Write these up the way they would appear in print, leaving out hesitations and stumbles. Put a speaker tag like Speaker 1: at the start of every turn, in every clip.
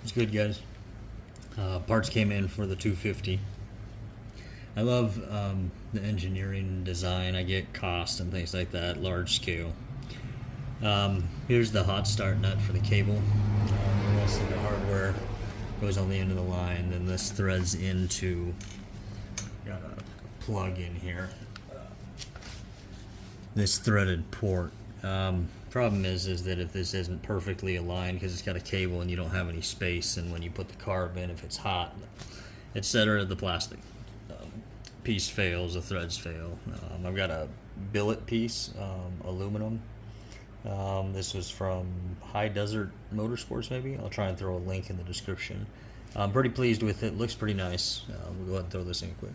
Speaker 1: It's good, guys. Parts came in for the 250. I love the engineering and design. I get cost and things like that, large scale. Here's the hot start nut for the cable. The rest of the hardware goes on the end of the line. Then this threads into, got a plug in here, this threaded port. Problem is that if this isn't perfectly aligned, because it's got a cable and you don't have any space, and when you put the carb in, if it's hot, etc., the plastic piece fails, the threads fail. I've got a billet piece, aluminum. This was from Desert Motorsports, maybe. I'll try and throw a link in the description. I'm pretty pleased with it. Looks pretty nice. We'll go ahead and throw this in quick.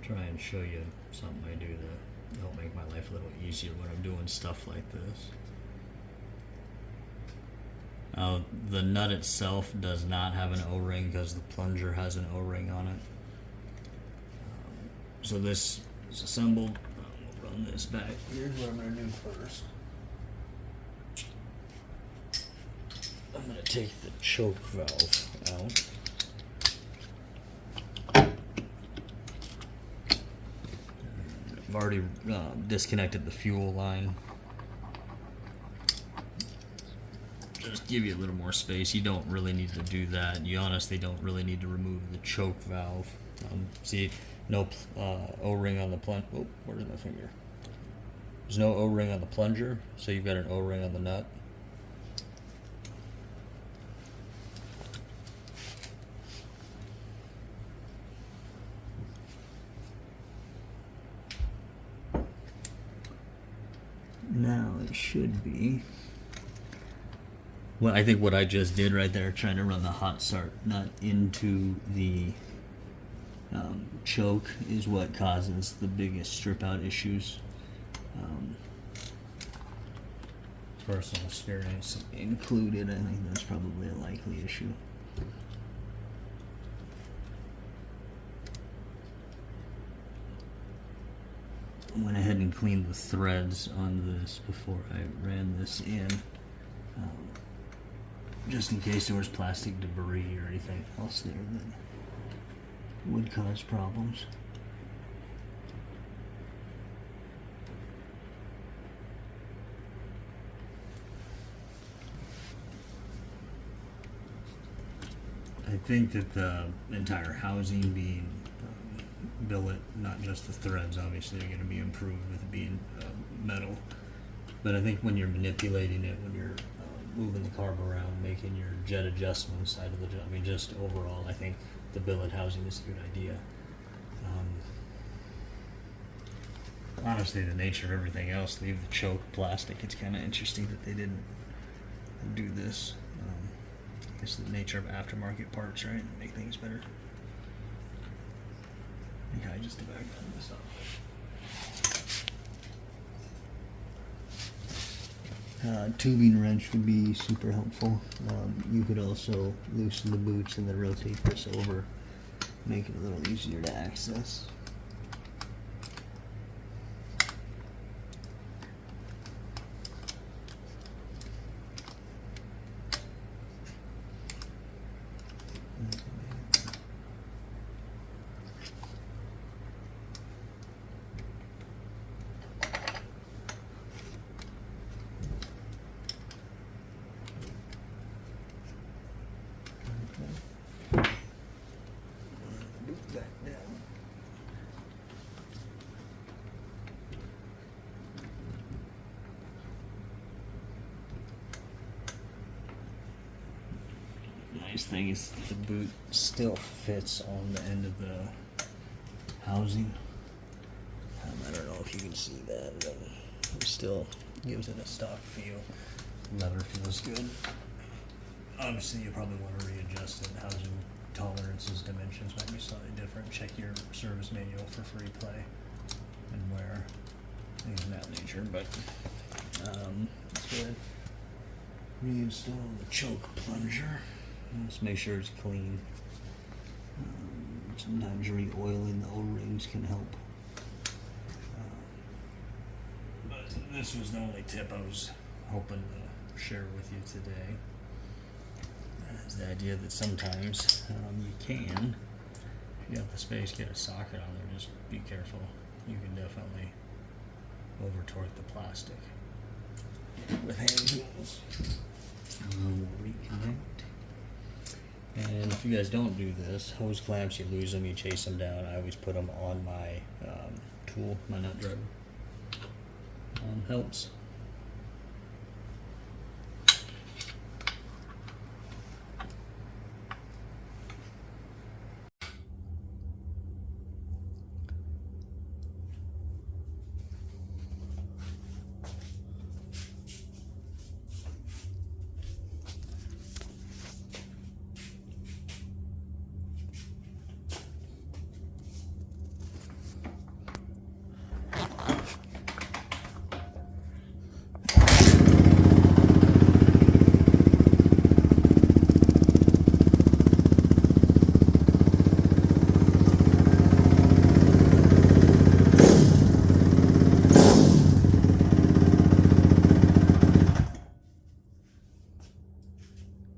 Speaker 1: Try and show you something I do to help make my life a little easier when I'm doing stuff like this. The nut itself does not have an O-ring because the plunger has an O-ring on it. So this is assembled. We'll run this back. Here's what I'm going to do first. I'm going to take the choke valve out. I've already disconnected the fuel line. Just give you a little more space. You don't really need to do that. You honestly don't really need to remove the choke valve. See, no O-ring on the plunger. Oh, where's my finger? There's no O-ring on the plunger, so you've got an O-ring on the nut. Now it should be. Well, I think what I just did right there, trying to run the hot start nut into the choke, is what causes the biggest strip out issues. Personal experience included, I think that's probably a likely issue. Went ahead and cleaned the threads on this before I ran this in, just in case there was plastic debris or anything else there that would cause problems. I think that the entire housing being billet, not just the threads, obviously are going to be improved with it being metal, but I think when you're manipulating it, when you're moving the carb around, making your jet adjustment side of the jet, I mean, just overall, I think the billet housing is a good idea. Honestly, the nature of everything else, leave the choke plastic. It's kind of interesting that they didn't do this. It's the nature of aftermarket parts, right? Make things better. I think I just about done this up. Tubing wrench would be super helpful. You could also loosen the boots and then rotate this over, make it a little easier to access. Nice thing is the boot still fits on the end of the housing. I don't know if you can see that, but we still Gives it a stock feel. Leather feels good. Obviously, you probably want to readjust it. Housing tolerances, dimensions might be slightly different. Check your service manual for free play and wear, things of that nature. But let's go ahead. Reinstall the choke plunger. Let's make sure it's clean. Sometimes re-oiling the O-rings can help. But this was the only tip I was hoping to share with you today. Is the idea that sometimes you can, if you got the space, get a socket on there. Just be careful. You can definitely over torque the plastic with hand tools. We'll reconnect. And if you guys don't do this, hose clamps, you lose them, you chase them down. I always put them on my tool, my nut driver. Helps.